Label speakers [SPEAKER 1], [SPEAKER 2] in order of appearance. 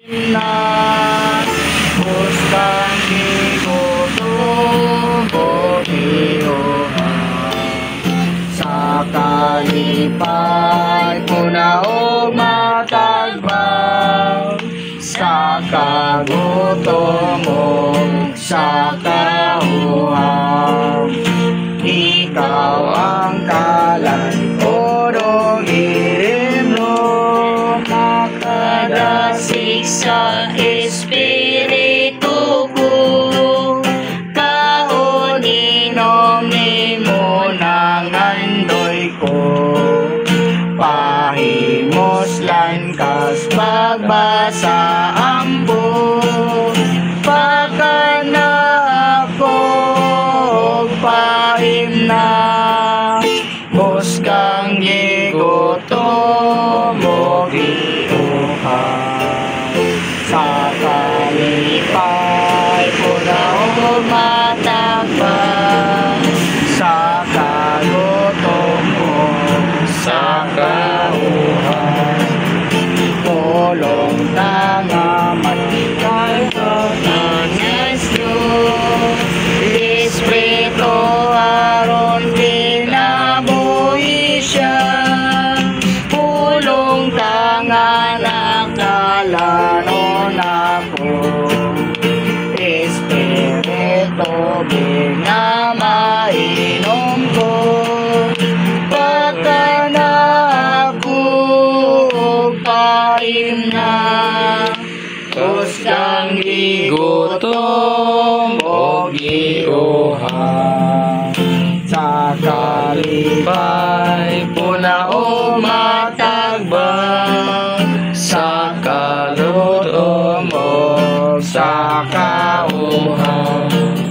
[SPEAKER 1] na Bustang igutubo iyoha sa kalipay puna o matagbaw sa kagutom mo sa kauhaw ikaw ang kalan orong irimno makadasig sa espiritu ko kauninom ni mo nangandoy ko pahimos lankas pagbasa ambo pagkana ako pahim na Bustang igutubo iyoha sa kalipay puna o matagbaw sa kagutom mo sa kauhaw tulong tanga matikay pagkakas Diyos Espiritu aron kinabuhi siya pulong tanga nakalanon ako Espiritu binamainom ko baka na ako paim na Bustang igutubo iyoha sa kalipay puna o matagbaw sa kalutom mo sa kauhaw